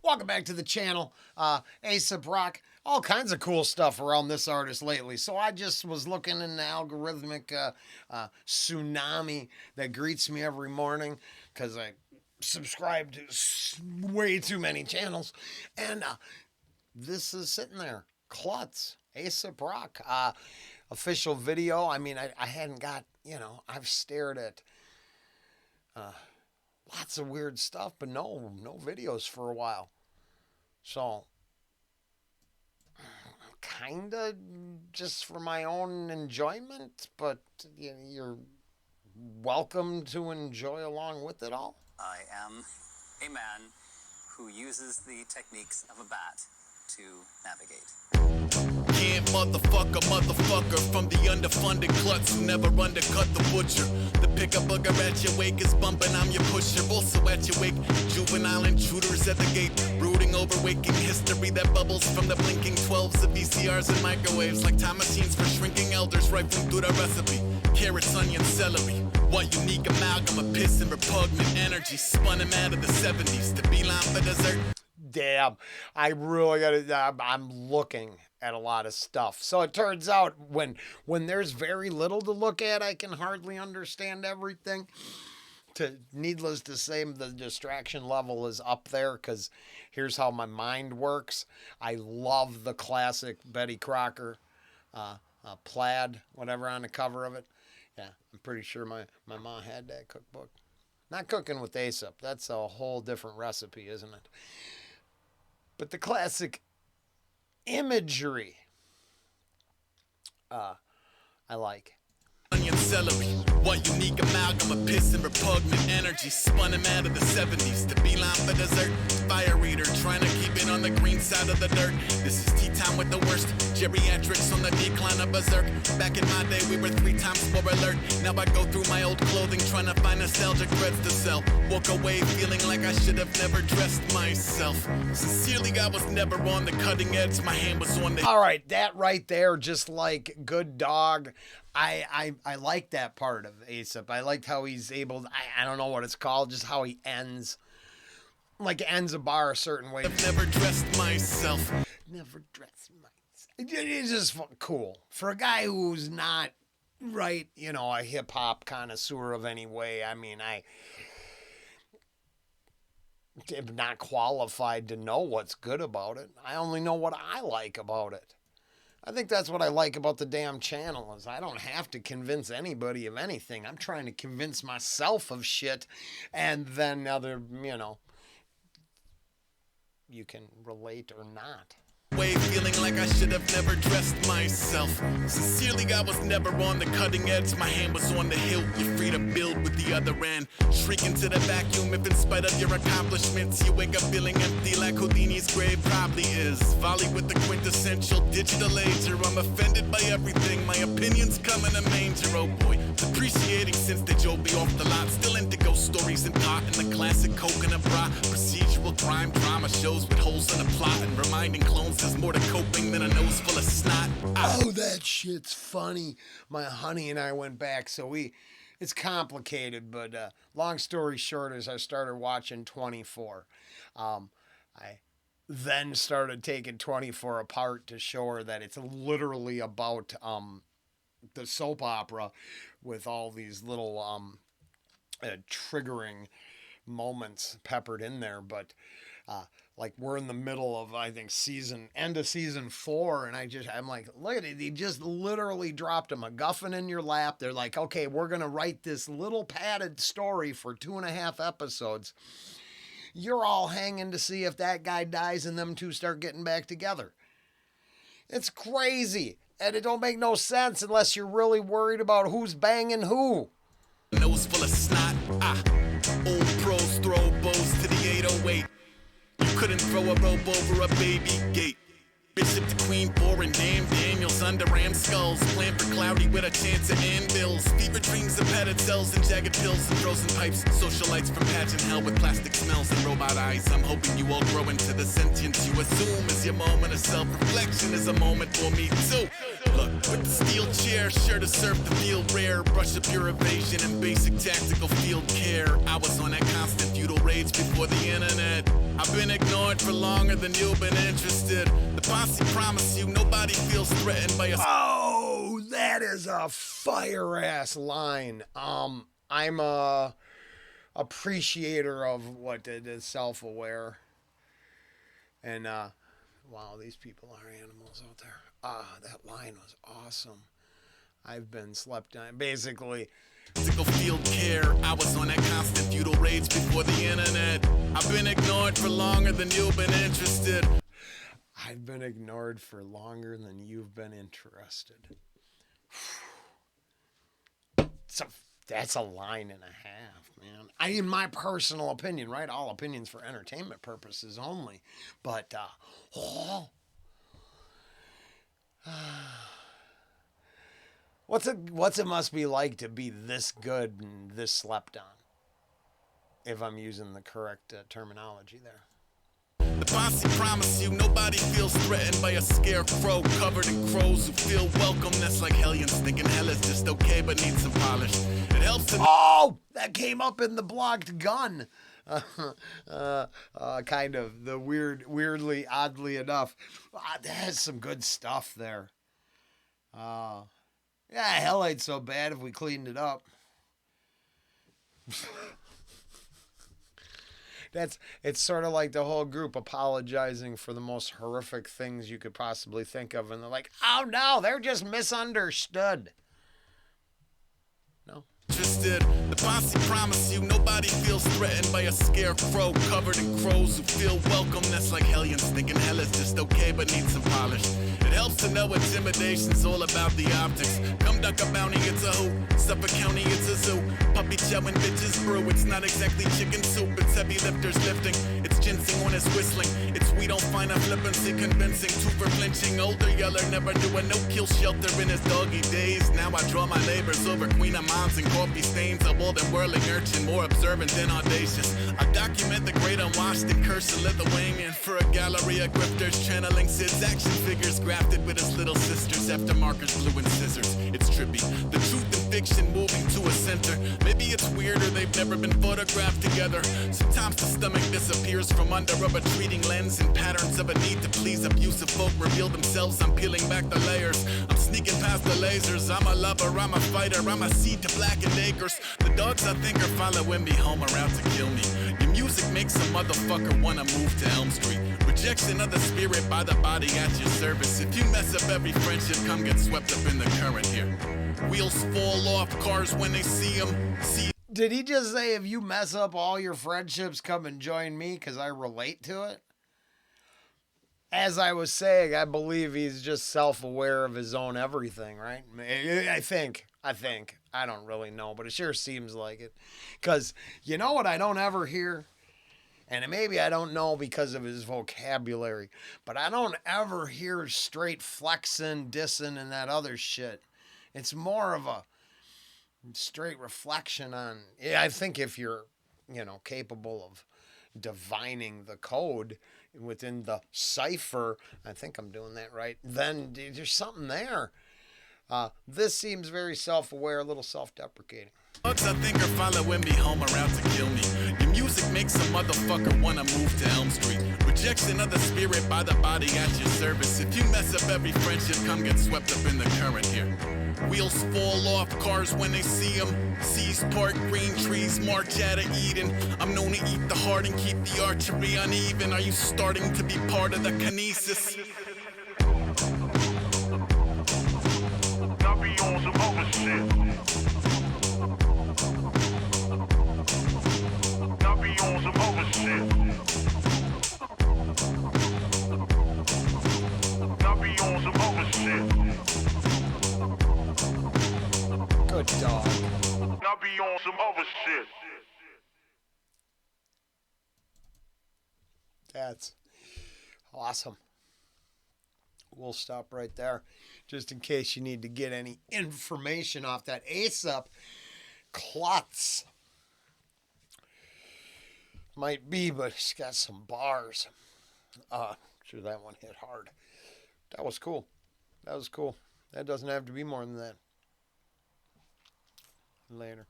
Welcome back to the channel. Aesop Rock, all kinds of cool stuff around this artist lately. So I just was looking in the algorithmic tsunami that greets me every morning because I subscribe to way too many channels. And this is sitting there. Klutz, Aesop Rock. Official video. I mean, I hadn't got, I've stared at lots of weird stuff, but no videos for a while. So, kind of just for my own enjoyment, but you're welcome to enjoy along with it all. I am a man who uses the techniques of a bat to navigate. Can't motherfucker from the underfunded Klutz who never undercut the butcher. The pick a booger at your wake is bumping, I'm your pusher. Also at your wake, juvenile intruders at the gate, brooding over waking history that bubbles from the blinking 12s of VCRs and microwaves, like time machines for shrinking elders rifling through the recipe. Carrots, onion, celery. What unique amalgam of piss and repugnant energy spun him out of the 70s to beeline for dessert. Damn, I really I'm looking at a lot of stuff. So it turns out when there's very little to look at, I can hardly understand everything. Needless to say, the distraction level is up there because here's how my mind works. I love the classic Betty Crocker plaid, whatever on the cover of it. Yeah, I'm pretty sure my mom had that cookbook. Not cooking with Aesop. That's a whole different recipe, isn't it? But the classic imagery, I like. Onion, celery. What unique amalgam of piss and repugnant energy spun him out of the 70s to beeline for dessert. Fire eater, trying to keep it on the green side of the dirt. This is tea time with the worst. Geriatrics on the decline of berserk. Back in my day, we were 3 times more alert. Now I go through my old clothing, trying to find nostalgic threads to sell. Walk away feeling like I should have never dressed myself. Sincerely, I was never on the cutting edge. My hand was on the... All right, that right there, just like Good Dog. I like that part of Aesop. I liked how he's able to, I don't know what it's called, just how he ends. Like ends a bar a certain way. I've never dressed myself. Never dressed myself. It's just cool. For a guy who's not, right, a hip-hop connoisseur of any way, I mean, I am not qualified to know what's good about it. I only know what I like about it. I think that's what I like about the damn channel is I don't have to convince anybody of anything. I'm trying to convince myself of shit, and then you can relate or not. Way feeling like I should have never dressed myself. Sincerely, I was never on the cutting edge. My hand was on the hilt. You're free to build with the other end. Shriek into the vacuum if in spite of your accomplishments you wake up feeling empty like Houdini's grave probably is. Volley with the quintessential digital ager. I'm offended by everything. My opinions come in a manger, oh boy. Depreciating since they drove me off the lot. Still into ghost stories and pot in the classic coconut bra. Procedural crime drama shows with holes in the plot and reminding clones there's more to coping than a nose full of snot. Oh, that shit's funny. My honey and I went back, so it's complicated, but long story short is I started watching 24. I then started taking 24 apart to show her that it's literally about the soap opera with all these little triggering moments peppered in there, but like we're in the middle of, I think, end of season 4, and I'm like, look at it, he just literally dropped a MacGuffin in your lap. They're like, okay, we're gonna write this little padded story for 2.5 episodes. You're all hanging to see if that guy dies and them two start getting back together. It's crazy, and it don't make no sense unless you're really worried about who's banging who. Nose full of snot. Old pros throw bows to the 808. You couldn't throw a rope over a baby gate. Bishop to Queen 4 and damn Daniels under ram skulls. Plan for cloudy with a chance of anvils. Fever dreams of padded cells and jagged pills and frozen pipes. Socialites from pageant hell with plastic smells and robot eyes. I'm hoping you all grow into the sentience you assume is your moment of self-reflection is a moment for me too. Look, with the steel chair, sure to serve the field rare. Brush up your evasion and basic tactical field care. I was on that constant feudal rage before the internet. I've been ignored for longer than you've been interested. The posse promise you nobody feels threatened by a... Oh, that is a fire ass line. I'm a appreciator of what it is, self-aware. And wow, these people are animals out there. That line was awesome. I've been slept on. Basically, physical field care. I was on that constant feudal rage before the internet. I've been ignored for longer than you've been interested. I've been ignored for longer than you've been interested. So that's a line and a half, man. In my personal opinion, right? All opinions for entertainment purposes only. But, what's it must be like to be this good and this slept on? If I'm using the correct terminology there. The posse promise you nobody feels threatened by a scarecrow covered in crows who feel welcome. That's like hellions thinking hell is just okay but needs some polish. It helps to... Oh, that came up in the blocked gun. Kind of the weirdly, oddly enough. That has some good stuff there. Yeah, hell ain't so bad if we cleaned it up. It's sort of like the whole group apologizing for the most horrific things you could possibly think of, and they're like, oh no, they're just misunderstood. No. Interested. The posse promise you nobody feels threatened by a scarecrow covered in crows who feel welcome. That's like hellions thinking hell is just okay but needs some polish. It helps to know intimidation's all about the optics. Come duck a bounty, it's a hoop. Suffolk County, it's a zoo. Puppy chow and bitches brew. It's not exactly chicken soup, it's heavy lifters lifting. It's ginseng when it's whistling. It's we don't find a flippancy convincing. Two for flinching. Older yeller never knew a no-kill shelter in his doggy days. Now I draw my labors over Queen of Moms and coffee stains. A bold and whirling urchin, more observant than audacious. I document the great unwashed and cursed Lithuanian for a gallery of grifters channeling Sid's action figures grafted with his little sisters after markers, glue and scissors. It's trippy. The truth and fiction moving to a center. Maybe it's weirder they've never been photographed together. Sometimes the stomach disappears from under a retreating lens, and patterns of a need to please abusive folk reveal themselves. I'm peeling back the layers. I'm sneaking past the lasers. I'm a lover, I'm a fighter, I'm a seed to blacken acres. The dogs I think are following me home are out to kill me. Your music makes a motherfucker wanna move to Elm Street. Rejection of the spirit by the body at your service. If you mess up every friendship, come get swept up in the current here. Wheels fall off cars when they see them. Did he just say if you mess up all your friendships, come and join me because I relate to it? As I was saying, I believe he's just self-aware of his own everything, right? I think. I don't really know, but it sure seems like it. Because you know what I don't ever hear? And maybe I don't know because of his vocabulary, but I don't ever hear straight flexing, dissing, and that other shit. It's more of a straight reflection on... Yeah, I think if you're, capable of divining the code within the cipher, I think I'm doing that right, then there's something there. This seems very self-aware, a little self-deprecating. Bugs I think are following me home are out to kill me. Your music makes a motherfucker wanna move to Elm Street. Rejection of the spirit by the body at your service. If you mess up every friendship, come get swept up in the current here. Wheels fall off cars when they see them. Seas part, green trees march out of Eden. I'm known to eat the heart and keep the archery uneven. Are you starting to be part of the kinesis? Now be on some other shit. Now be on some other shit. Now be on some other shit. Good dog. Now be on some other shit. That's awesome. We'll stop right there, just in case you need to get any information off that Aesop. Klutz might be, but it's got some bars. Sure, that one hit hard. That was cool. That doesn't have to be more than that. Later.